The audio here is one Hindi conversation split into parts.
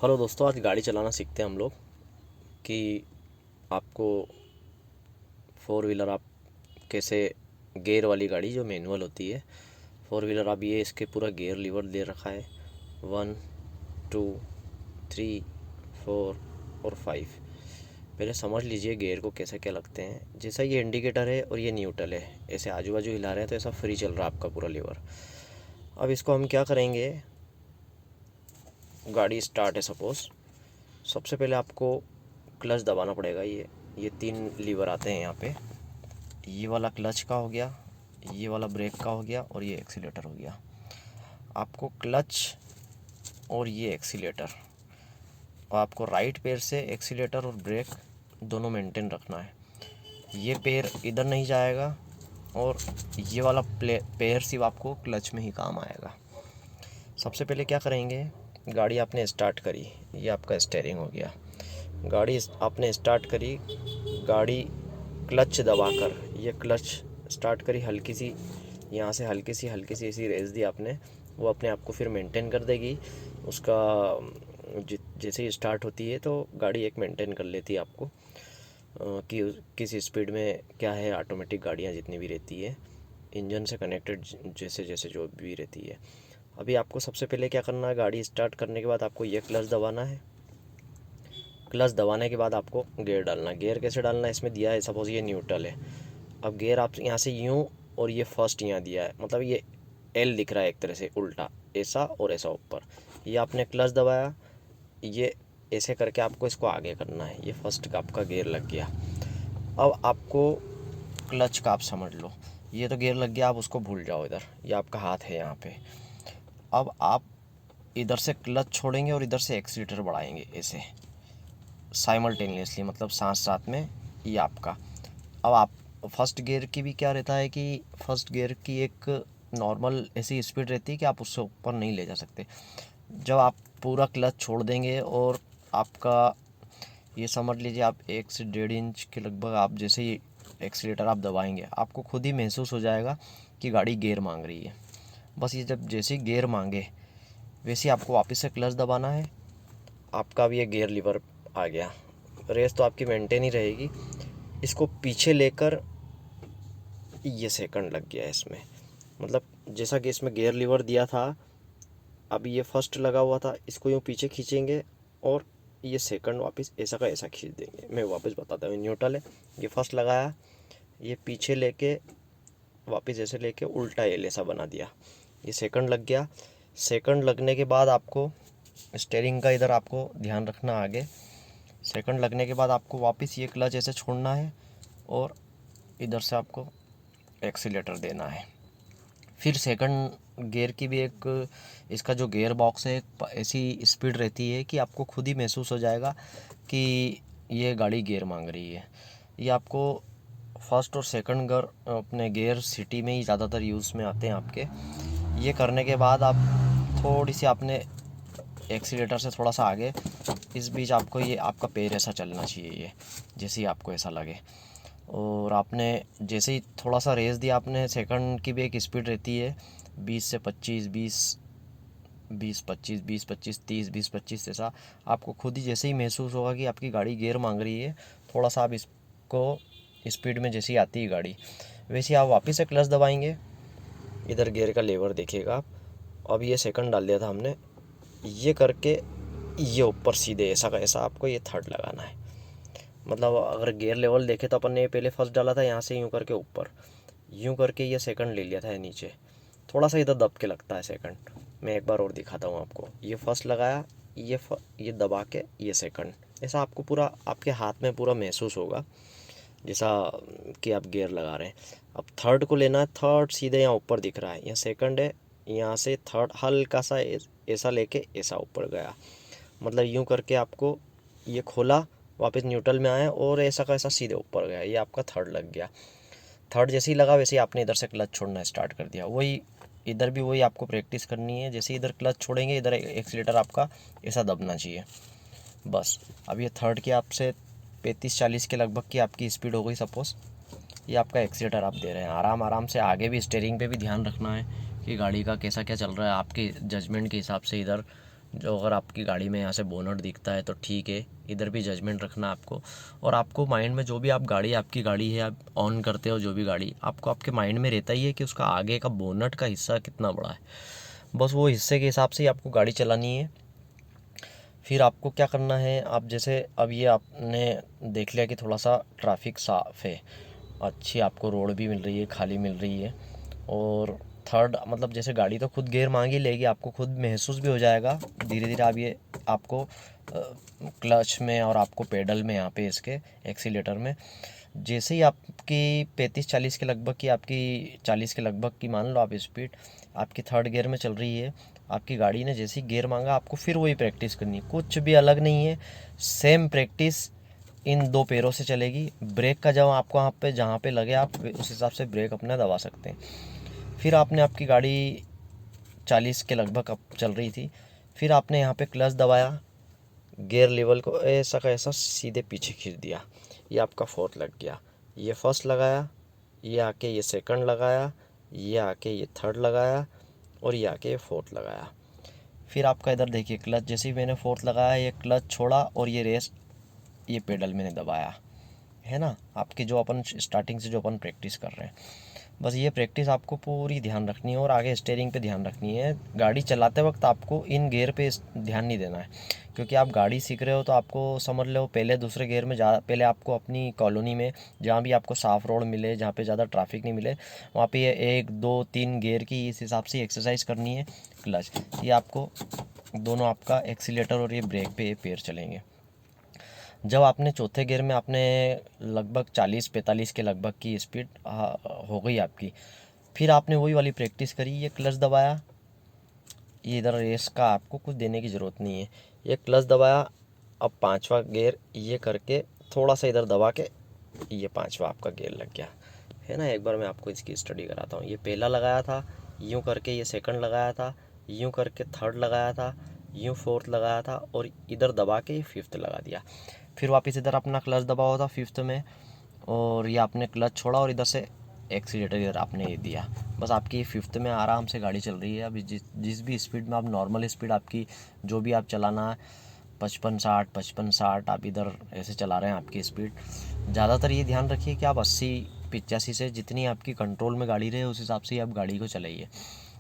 हेलो दोस्तों, आज गाड़ी चलाना सीखते हैं हम लोग कि आपको फोर व्हीलर आप कैसे गियर वाली गाड़ी जो मैनुअल होती है फोर व्हीलर, आप ये इसके पूरा गियर लीवर दे रखा है 1 2 3 4 और 5। पहले समझ लीजिए गियर को कैसे क्या लगते हैं। जैसा ये इंडिकेटर है और ये न्यूट्रल है, ऐसे आजू बाजू हिला रहे हैं तो ऐसा फ्री चल रहा है आपका पूरा लीवर। अब इसको हम क्या करेंगे, गाड़ी स्टार्ट है सपोज़, सबसे पहले आपको क्लच दबाना पड़ेगा। ये 3 लीवर आते हैं यहाँ पे। ये वाला क्लच का हो गया, ये वाला ब्रेक का हो गया और ये एक्सीलेटर हो गया। आपको क्लच और ये एक्सीलेटर, और आपको राइट पैर से एक्सीलेटर और ब्रेक दोनों मेंटेन रखना है। ये पैर इधर नहीं जाएगा और ये वाला पैर सिर्फ आपको क्लच में ही काम आएगा। सबसे पहले क्या करेंगे, गाड़ी आपने स्टार्ट करी, ये आपका स्टीयरिंग हो गया। गाड़ी आपने स्टार्ट करी, गाड़ी क्लच दबाकर ये क्लच स्टार्ट करी, हल्की सी यहाँ से हल्की सी ऐसी रेस दी आपने, वो अपने आप को फिर मेंटेन कर देगी। उसका जैसे ही स्टार्ट होती है तो गाड़ी एक मेंटेन कर लेती है आपको कि किस स्पीड में क्या है। ऑटोमेटिक गाड़ियाँ जितनी भी रहती है इंजन से कनेक्टेड, जैसे जैसे जो भी रहती है। अभी आपको सबसे पहले क्या करना है, गाड़ी स्टार्ट करने के बाद आपको ये क्लच दबाना है। क्लच दबाने के बाद आपको गियर डालना है। गियर कैसे डालना है, इसमें दिया है, सपोज़ ये न्यूट्रल है। अब गियर आप यहाँ से यूँ और ये फर्स्ट यहाँ दिया है, मतलब ये एल दिख रहा है एक तरह से उल्टा, ऐसा और ऐसा ऊपर। ये आपने क्लच दबाया, ये ऐसे करके आपको इसको आगे करना है। ये फर्स्ट का आपका गियर लग गया। अब आपको क्लच का आप समझ लो, ये तो गियर लग गया, आप उसको भूल जाओ। इधर ये आपका हाथ है यहाँ पे। अब आप इधर से क्लच छोड़ेंगे और इधर से एक्सीलेटर बढ़ाएंगे ऐसे साइमल्टेनियसली, मतलब साथ साथ में। ये आपका, अब आप फर्स्ट गियर की भी क्या रहता है कि फर्स्ट गियर की एक नॉर्मल ऐसी स्पीड रहती है कि आप उससे ऊपर नहीं ले जा सकते। जब आप पूरा क्लच छोड़ देंगे और आपका ये समझ लीजिए आप 1 से 1.5 इंच के लगभग आप जैसे ही एक्सीलेटर आप दबाएंगे, आपको खुद ही महसूस हो जाएगा कि गाड़ी गियर मांग रही है। बस ये जब जैसे ही गियर मांगे वैसे ही आपको वापस से क्लच दबाना है। आपका भी ये गियर लीवर आ गया। रेस तो आपकी मेंटेन ही रहेगी। इसको पीछे लेकर ये सेकंड लग गया इसमें, मतलब जैसा कि इसमें गियर लीवर दिया था, अभी ये फर्स्ट लगा हुआ था, इसको यूँ पीछे खींचेंगे और ये सेकंड वापस ऐसा का ऐसा खींच देंगे। मैं वापस बताता हूँ, न्यूट्रल है, ये फर्स्ट लगाया, ये पीछे लेके वापस ऐसे लेके उल्टा एल ऐसा बना दिया, ये सेकंड लग गया। सेकंड लगने के बाद आपको स्टीयरिंग का इधर आपको ध्यान रखना आगे। सेकंड लगने के बाद आपको वापस ये क्लच ऐसे छोड़ना है और इधर से आपको एक्सीलेटर देना है। फिर सेकंड गियर की भी एक, इसका जो गियर बॉक्स है एक ऐसी स्पीड रहती है कि आपको खुद ही महसूस हो जाएगा कि ये गाड़ी गियर मांग रही है। ये आपको फर्स्ट और सेकंड गियर अपने गियर सिटी में ही ज़्यादातर यूज़ में आते हैं आपके। ये करने के बाद आप थोड़ी सी आपने एक्सीलेटर से थोड़ा सा आगे, इस बीच आपको ये आपका पैर ऐसा चलना चाहिए, ये जैसे ही आपको ऐसा लगे। और आपने जैसे ही थोड़ा सा रेस दिया, आपने सेकंड की भी एक स्पीड रहती है 20 से 25, 20 20 25 30 20 25, ऐसा आपको खुद ही जैसे ही महसूस होगा कि आपकी गाड़ी गियर मांग रही है, थोड़ा सा आप इसको स्पीड में जैसे ही आती है गाड़ी, वैसे आप वापस से क्लच दबाएंगे। इधर गियर का लेवर देखिएगा आप। अब ये सेकंड डाल दिया था हमने, ये करके ये ऊपर सीधे ऐसा का ऐसा आपको ये थर्ड लगाना है। मतलब अगर गियर लेवल देखे तो अपन ने पहले फर्स्ट डाला था यहाँ से यूँ करके ऊपर, यूँ करके ये सेकंड ले लिया था नीचे, थोड़ा सा इधर दब के लगता है सेकंड। मैं एक बार और दिखाता हूँ आपको। ये फर्स्ट लगाया, ये दबा के ये सेकंड, ऐसा आपको पूरा आपके हाथ में पूरा महसूस होगा जैसा कि आप गियर लगा रहे हैं। अब थर्ड को लेना है, थर्ड सीधे यहाँ ऊपर दिख रहा है, यहाँ सेकंड है, यहाँ से थर्ड हल्का सा ऐसा लेके ऐसा ऊपर गया, मतलब यूँ करके आपको ये खोला, वापस न्यूट्रल में आया और ऐसा का ऐसा सीधे ऊपर गया, ये आपका थर्ड लग गया। थर्ड जैसे ही लगा वैसे ही आपने इधर से क्लच छोड़ना स्टार्ट कर दिया। वही इधर भी वही आपको प्रैक्टिस करनी है, जैसे इधर क्लच छोड़ेंगे इधर एक्सीलेटर आपका ऐसा दबना चाहिए बस। अब ये थर्ड की आपसे 35-40 के लगभग की आपकी स्पीड हो गई सपोज़, ये आपका एक्सीलेटर आप दे रहे हैं आराम आराम से। आगे भी स्टीयरिंग पे भी ध्यान रखना है कि गाड़ी का कैसा क्या चल रहा है, आपके जजमेंट के हिसाब से इधर जो अगर आपकी गाड़ी में यहाँ से बोनट दिखता है तो ठीक है, इधर भी जजमेंट रखना आपको। और आपको माइंड में जो भी आप गाड़ी, आपकी गाड़ी है, आप ऑन करते हो जो भी गाड़ी, आपको आपके माइंड में रहता ही है कि उसका आगे का बोनट का हिस्सा कितना बड़ा है। बस वो हिस्से के हिसाब से ही आपको गाड़ी चलानी है। फिर आपको क्या करना है, आप जैसे अब ये आपने देख लिया कि थोड़ा सा ट्रैफिक साफ़ है, अच्छी आपको रोड भी मिल रही है, खाली मिल रही है। और थर्ड मतलब जैसे गाड़ी तो खुद गियर मांग ही लेगी, आपको खुद महसूस भी हो जाएगा धीरे धीरे। आप ये आपको क्लच में और आपको पेडल में, यहाँ पे इसके एक्सीलेटर में, जैसे ही आपकी 35-40 के लगभग की, आपकी 40 के लगभग की मान लो आप स्पीड आपकी थर्ड गियर में चल रही है, आपकी गाड़ी ने जैसे ही गियर मांगा आपको फिर वही प्रैक्टिस करनी है, कुछ भी अलग नहीं है, सेम प्रैक्टिस इन दो पैरों से चलेगी। ब्रेक का जब आपको वहाँ पे जहाँ पे लगे आप उस हिसाब से ब्रेक अपना दबा सकते हैं। फिर आपने आपकी गाड़ी 40 के लगभग अब चल रही थी, फिर आपने यहाँ पे क्लच दबाया, गियर लेवल को ऐसा का ऐसा सीधे पीछे खींच दिया, ये आपका फोर्थ लग गया। ये फर्स्ट लगाया, ये आके ये सेकंड लगाया, ये आके ये थर्ड लगाया, और ये आके ये फोर्थ लगाया। फिर आपका इधर देखिए क्लच, जैसे ही मैंने फोर्थ लगाया ये क्लच छोड़ा और ये रेस, ये पेडल मैंने दबाया, है ना। आपकी जो अपन स्टार्टिंग से जो अपन प्रैक्टिस कर रहे हैं, बस ये प्रैक्टिस आपको पूरी ध्यान रखनी है। और आगे स्टीयरिंग पे ध्यान रखनी है। गाड़ी चलाते वक्त आपको इन गियर पे ध्यान नहीं देना है, क्योंकि आप गाड़ी सीख रहे हो तो आपको समझ लो पहले दूसरे गियर में जा, पहले आपको अपनी कॉलोनी में जहाँ भी आपको साफ़ रोड मिले, जहाँ पे ज़्यादा ट्रैफिक नहीं मिले, वहाँ पे ये 1 2 3 गियर की इस हिसाब से एक्सरसाइज करनी है। क्लच, ये आपको दोनों आपका एक्सीलेटर और ये ब्रेक पे ये पैर चलेंगे। जब आपने चौथे गियर में आपने लगभग 40-45 के लगभग की स्पीड हो गई आपकी, फिर आपने वही वाली प्रैक्टिस करी, ये क्लच दबाया, ये इधर रेस का आपको कुछ देने की ज़रूरत नहीं है, ये क्लच दबाया, अब पांचवा गियर ये करके थोड़ा सा इधर दबा के ये पांचवा आपका गियर लग गया, है ना। एक बार मैं आपको इसकी स्टडी कराता हूँ। ये पहला लगाया था, यूँ करके ये सेकंड लगाया था, यूँ करके थर्ड लगाया था, यूँ फोर्थ लगाया था, और इधर दबा के ये फिफ्थ लगा दिया। फिर वापस इधर अपना क्लच दबा हुआ था फिफ्थ में, और ये आपने क्लच छोड़ा और इधर से एक्सीलेटर इधर आपने ये दिया। बस आपकी फिफ्थ में आराम से गाड़ी चल रही है। अभी जिस भी स्पीड में आप नॉर्मल स्पीड आपकी जो भी आप चलाना है, 55-60 आप इधर ऐसे चला रहे हैं आपकी स्पीड। ज़्यादातर ये ध्यान रखिए कि आप 80-85 से जितनी आपकी कंट्रोल में गाड़ी रहे उस हिसाब से ही आप गाड़ी को चलाइए।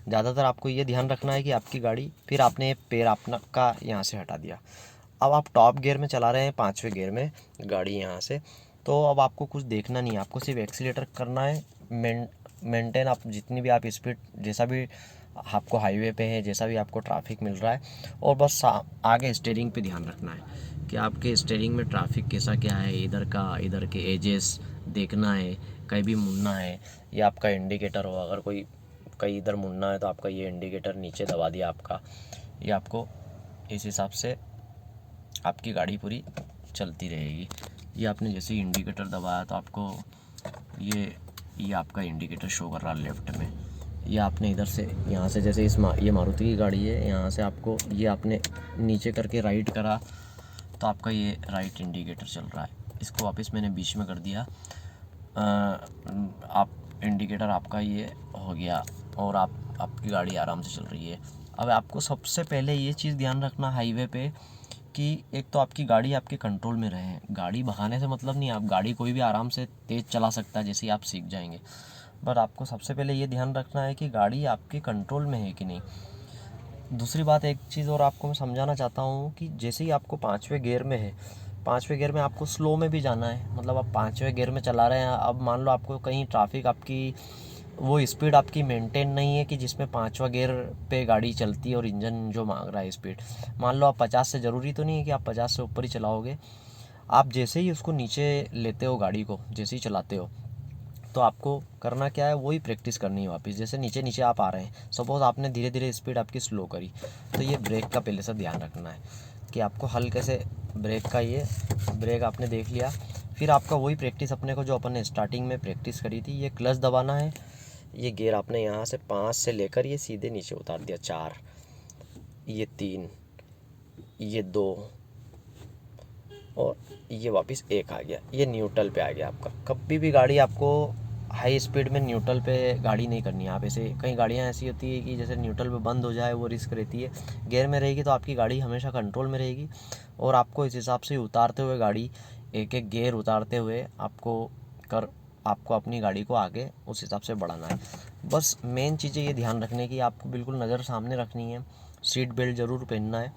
ज़्यादातर आपको ये ध्यान रखना है कि आपकी गाड़ी, फिर आपने पैर अपना का यहाँ से हटा दिया, अब आप टॉप गियर में चला रहे हैं, 5वें गियर में गाड़ी यहाँ से, तो अब आपको कुछ देखना नहीं है, आपको सिर्फ एक्सीलेटर करना है। मेंटेन आप जितनी भी आप स्पीड, जैसा भी आपको हाईवे पे है, जैसा भी आपको ट्रैफिक मिल रहा है, और बस आगे स्टीयरिंग पे ध्यान रखना है कि आपके स्टीयरिंग में ट्रैफिक कैसा क्या है, इधर के एजेस देखना है, कहीं भी मुड़ना है, ये आपका इंडिकेटर हो, अगर कोई कहीं इधर मुड़ना है तो आपका ये इंडिकेटर नीचे दबा दिया आपका, ये आपको इस हिसाब से आपकी गाड़ी पूरी चलती रहेगी। ये आपने जैसे ही इंडिकेटर दबाया तो आपको ये आपका इंडिकेटर शो कर रहा है लेफ़्ट में। ये आपने इधर से यहाँ से जैसे ये मारुति की गाड़ी है, यहाँ से आपको ये आपने नीचे करके राइट करा तो आपका ये राइट इंडिकेटर चल रहा है। इसको वापस मैंने बीच में कर दिया, आप इंडिकेटर आपका ये हो गया और आपकी गाड़ी आराम से चल रही है। अब आपको सबसे पहले ये चीज़ ध्यान रखना हाईवे पे कि एक तो आपकी गाड़ी आपके कंट्रोल में रहे। गाड़ी भगाने से मतलब नहीं, आप गाड़ी कोई भी आराम से तेज़ चला सकता है जैसे ही आप सीख जाएंगे, बट आपको सबसे पहले ये ध्यान रखना है कि गाड़ी आपके कंट्रोल में है कि नहीं। दूसरी बात, एक चीज़ और आपको मैं समझाना चाहता हूँ कि जैसे ही आपको 5वें गियर में है, 5वें गियर में आपको स्लो में भी जाना है, मतलब आप 5वें गियर में चला रहे हैं। अब मान लो आपको कहीं ट्रैफिक आपकी वो स्पीड आपकी मेंटेन नहीं है कि जिसमें 5वां गियर पे गाड़ी चलती है और इंजन जो मांग रहा है स्पीड, मान लो आप 50 से, ज़रूरी तो नहीं है कि आप 50 से ऊपर ही चलाओगे। आप जैसे ही उसको नीचे लेते हो गाड़ी को, जैसे ही चलाते हो, तो आपको करना क्या है, वही प्रैक्टिस करनी है वापस। जैसे नीचे नीचे आप आ रहे हैं, सपोज आपने धीरे धीरे स्पीड आपकी स्लो करी, तो ये ब्रेक का पहले से ध्यान रखना है कि आपको हल्के से ब्रेक का, ये ब्रेक आपने देख लिया। फिर आपका वही प्रैक्टिस अपने को जो अपन ने स्टार्टिंग में प्रैक्टिस करी थी, ये क्लच दबाना है, ये गियर आपने यहाँ से 5 से लेकर ये सीधे नीचे उतार दिया, 4, ये 3, ये 2, और ये वापस 1 आ गया, ये न्यूट्रल पे आ गया आपका। कभी भी गाड़ी आपको हाई स्पीड में न्यूट्रल पे गाड़ी नहीं करनी है। आप ऐसे कई गाड़ियाँ ऐसी होती है कि जैसे न्यूट्रल पे बंद हो जाए, वो रिस्क रहती है। गियर में रहेगी तो आपकी गाड़ी हमेशा कंट्रोल में रहेगी, और आपको इस हिसाब से उतारते हुए गाड़ी, एक एक गियर उतारते हुए आपको अपनी गाड़ी को आगे उस हिसाब से बढ़ाना है। बस मेन चीज़ें ये ध्यान रखने की, आपको बिल्कुल नज़र सामने रखनी है, सीट बेल्ट ज़रूर पहनना है,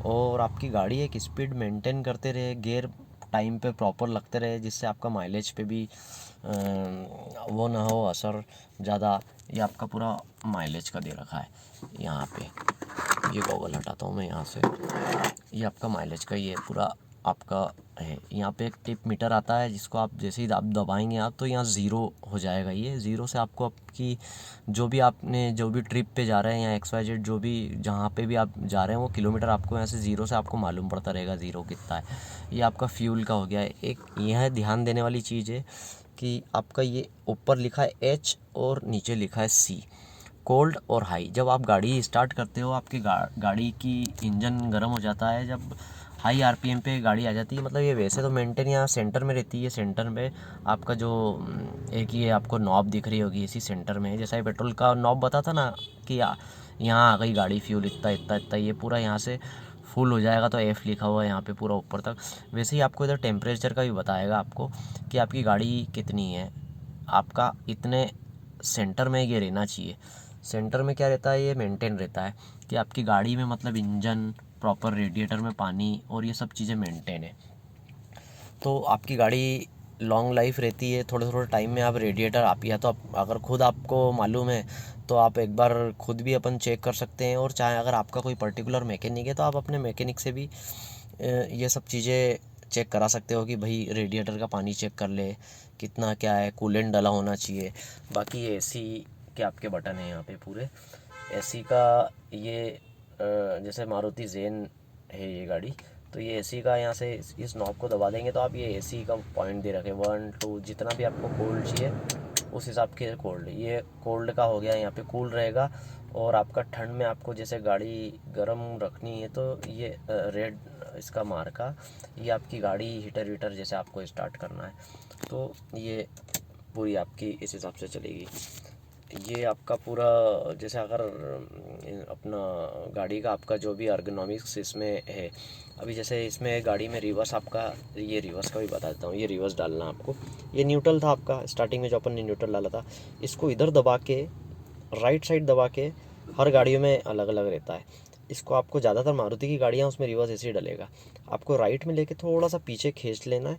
और आपकी गाड़ी एक स्पीड मेंटेन करते रहे, गियर टाइम पे प्रॉपर लगते रहे, जिससे आपका माइलेज पे भी वो ना हो असर ज़्यादा। ये आपका पूरा माइलेज का दे रखा है यहाँ पे, ये गॉगल हटाता हूँ मैं यहाँ से। ये आपका माइलेज का ये पूरा आपका है। यहाँ पे एक टिप मीटर आता है, जिसको आप जैसे ही आप दबाएंगे आप, तो यहाँ ज़ीरो हो जाएगा। ये ज़ीरो से आपको आपकी जो भी ट्रिप पे जा रहे हैं या XYZ जो भी जहाँ पे भी आप जा रहे हैं, वो किलोमीटर आपको यहाँ से ज़ीरो से आपको मालूम पड़ता रहेगा ज़ीरो कितना है। ये आपका फ्यूल का हो गया है। एक यह ध्यान देने वाली चीज़ है कि आपका ये ऊपर लिखा है H और नीचे लिखा है C, कोल्ड और हाई। जब आप गाड़ी स्टार्ट करते हो, आपकी गाड़ी की इंजन गर्म हो जाता है, जब हाई RPM पे गाड़ी आ जाती है, मतलब ये वैसे तो मेंटेन यहाँ सेंटर में रहती है। सेंटर में आपका जो एक ये आपको नॉब दिख रही होगी, इसी सेंटर में, जैसा ये पेट्रोल का नॉब बताता ना कि यहाँ आ गई गाड़ी, फ्यूल इतना इतना इतना, ये पूरा यहाँ से फुल हो जाएगा तो F लिखा हुआ है यहाँ पे पूरा ऊपर तक। वैसे ही आपको इधर टेम्परेचर का भी बताएगा आपको कि आपकी गाड़ी कितनी है। आपका इतने सेंटर में ये रहना चाहिए। सेंटर में क्या रहता है, ये मेंटेन रहता है कि आपकी गाड़ी में मतलब इंजन प्रॉपर, रेडिएटर में पानी और ये सब चीज़ें मेंटेन है, तो आपकी गाड़ी लॉन्ग लाइफ रहती है। थोड़े थोड़े टाइम में आप रेडिएटर आप, या तो आप अगर खुद आपको मालूम है तो आप एक बार खुद भी अपन चेक कर सकते हैं, और चाहे अगर आपका कोई पर्टिकुलर मैकेनिक है तो आप अपने मैकेनिक से भी ये सब चीज़ें चेक करा सकते हो कि भाई रेडिएटर का पानी चेक कर ले कितना क्या है, कूलेंट डाला होना चाहिए। बाकी ये AC के आपके बटन हैं यहाँ पे पूरे। AC का ये जैसे मारुति जेन है ये गाड़ी, तो ये AC का यहाँ से इस नॉब को दबा देंगे तो आप ये AC का पॉइंट दे रखे 1 2, जितना भी आपको कोल्ड चाहिए उस हिसाब के कोल्ड। ये कोल्ड का हो गया, यहाँ पे कूल रहेगा। और आपका ठंड में आपको जैसे गाड़ी गर्म रखनी है तो ये रेड इसका मार्का, ये आपकी गाड़ी हीटर वीटर जैसे आपको स्टार्ट करना है तो ये पूरी आपकी इस हिसाब से चलेगी। ये आपका पूरा जैसे अगर अपना गाड़ी का आपका जो भी अर्गोनॉमिक्स इसमें है, अभी जैसे इसमें गाड़ी में रिवर्स आपका, ये रिवर्स का भी बता देता हूँ। ये रिवर्स डालना आपको, ये न्यूट्रल था आपका स्टार्टिंग में जो अपन ने न्यूट्रल डाला था, इसको इधर दबा के राइट साइड दबा के, हर गाड़ियों में अलग अलग रहता है। इसको आपको ज़्यादातर मारुति की गाड़ियाँ उसमें रिवर्स ऐसे ही डलेगा, आपको राइट में लेके थोड़ा सा पीछे खींच लेना है।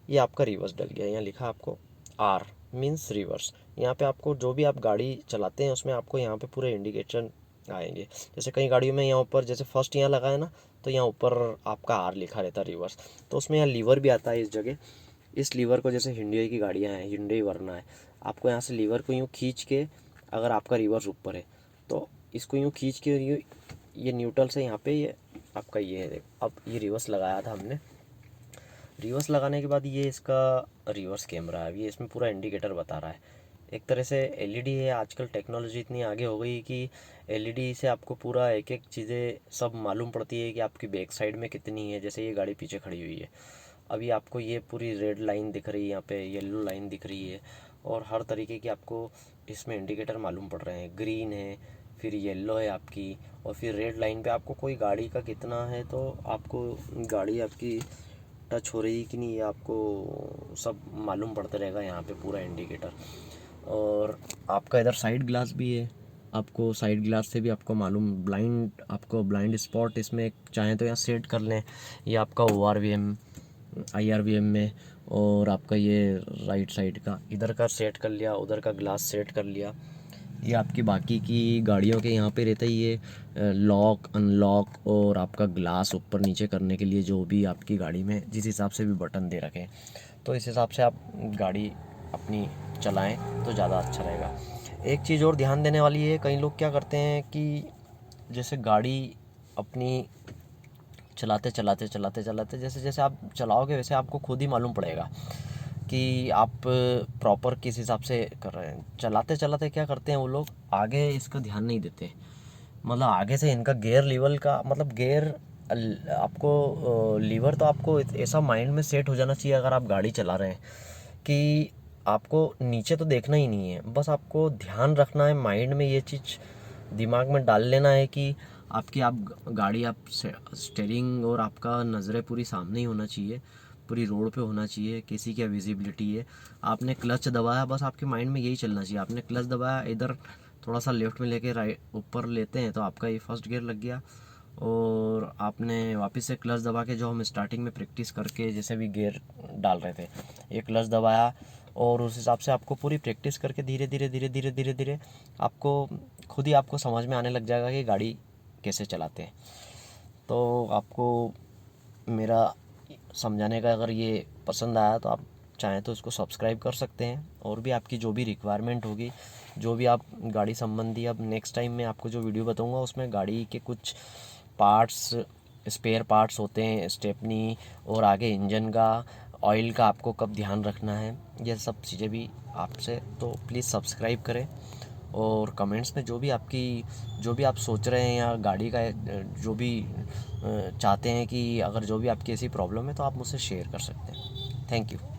ये आपका रिवर्स डल गया, यहाँ लिखा आपको R मीन्स रिवर्स। यहाँ पे आपको जो भी आप गाड़ी चलाते हैं उसमें आपको यहाँ पे पूरे इंडिकेशन आएंगे। जैसे कई गाड़ियों में यहाँ ऊपर जैसे फर्स्ट यहाँ लगा है ना, तो यहाँ ऊपर आपका R लिखा रहता है रिवर्स। तो उसमें यहाँ लीवर भी आता है इस जगह। इस लीवर को, जैसे हिंडई की गाड़ियाँ हैं, हिंडई वरना है, आपको यहाँ से लीवर को यूँ खींच के, अगर आपका रिवर्स ऊपर है तो इसको यूँ खींच के ये न्यूट्रल से यहाँ पे ये आपका ये है। अब ये रिवर्स लगाया था हमने, रिवर्स लगाने के बाद ये इसका रिवर्स कैमरा है, ये इसमें पूरा इंडिकेटर बता रहा है। एक तरह से LED है। आजकल टेक्नोलॉजी इतनी आगे हो गई कि LED से आपको पूरा एक एक चीज़ें सब मालूम पड़ती है कि आपकी बैक साइड में कितनी है। जैसे ये गाड़ी पीछे खड़ी हुई है, अभी आपको ये पूरी रेड लाइन दिख रही है, यहाँ पे येलो लाइन दिख रही है, और हर तरीके की आपको इसमें इंडिकेटर मालूम पड़ रहे हैं। ग्रीन है, फिर येलो है आपकी, और फिर रेड लाइन पे आपको कोई गाड़ी का कितना है, तो आपको गाड़ी आपकी टच हो रही कि नहीं, ये आपको सब मालूम पड़ता रहेगा यहाँ पे पूरा इंडिकेटर। और आपका इधर साइड ग्लास भी है, आपको साइड ग्लास से भी आपको मालूम, आपको ब्लाइंड स्पॉट इसमें चाहें तो यहाँ सेट कर लें। ये आपका ORVM IRVM में, और आपका ये राइट साइड का इधर का सेट कर लिया, उधर का ग्लास सेट कर लिया। ये आपकी बाकी की गाड़ियों के यहाँ पे रहता ही है लॉक अनलॉक, और आपका ग्लास ऊपर नीचे करने के लिए जो भी आपकी गाड़ी में जिस हिसाब से भी बटन दे रखे हैं, तो इस हिसाब से आप गाड़ी अपनी चलाएं तो ज़्यादा अच्छा रहेगा। एक चीज़ और ध्यान देने वाली है, कई लोग क्या करते हैं कि जैसे गाड़ी अपनी चलाते चलाते चलाते चलाते जैसे जैसे आप चलाओगे वैसे आपको खुद ही मालूम पड़ेगा कि आप प्रॉपर किस हिसाब से कर रहे हैं। चलाते चलाते क्या करते हैं वो लोग, आगे इसका ध्यान नहीं देते, मतलब आगे से इनका गियर लेवल का मतलब गियर आपको लीवर तो आपको ऐसा माइंड में सेट हो जाना चाहिए अगर आप गाड़ी चला रहे हैं कि आपको नीचे तो देखना ही नहीं है, बस आपको ध्यान रखना है, माइंड में ये चीज़ दिमाग में डाल लेना है कि आप गाड़ी आप स्टेयरिंग और आपका नज़रें पूरी सामने ही होना चाहिए, पूरी रोड पे होना चाहिए, किसी की विजिबिलिटी है। आपने क्लच दबाया, बस आपके माइंड में यही चलना चाहिए, आपने क्लच दबाया, इधर थोड़ा सा लेफ्ट में लेके राइट ऊपर लेते हैं तो आपका ये फर्स्ट गियर लग गया, और आपने वापस से क्लच दबा के, जो हम स्टार्टिंग में प्रैक्टिस करके जैसे भी गियर डाल रहे थे, ये क्लच दबाया, और उस हिसाब से आपको पूरी प्रैक्टिस करके धीरे धीरे धीरे धीरे धीरे धीरे आपको खुद ही आपको समझ में आने लग जाएगा कि गाड़ी कैसे चलाते हैं। तो आपको मेरा समझाने का अगर ये पसंद आया तो आप चाहें तो इसको सब्सक्राइब कर सकते हैं, और भी आपकी जो भी रिक्वायरमेंट होगी, जो भी आप गाड़ी संबंधी, अब नेक्स्ट टाइम मैं आपको जो वीडियो बताऊंगा उसमें गाड़ी के कुछ पार्ट्स, स्पेयर पार्ट्स होते हैं, स्टेपनी और आगे इंजन का, ऑयल का आपको कब ध्यान रखना है, ये सब चीज़ें भी आपसे, तो प्लीज़ सब्सक्राइब करें। और कमेंट्स में जो भी आप सोच रहे हैं या गाड़ी का जो भी चाहते हैं कि अगर जो भी आपकी ऐसी प्रॉब्लम है तो आप मुझसे शेयर कर सकते हैं। Thank you.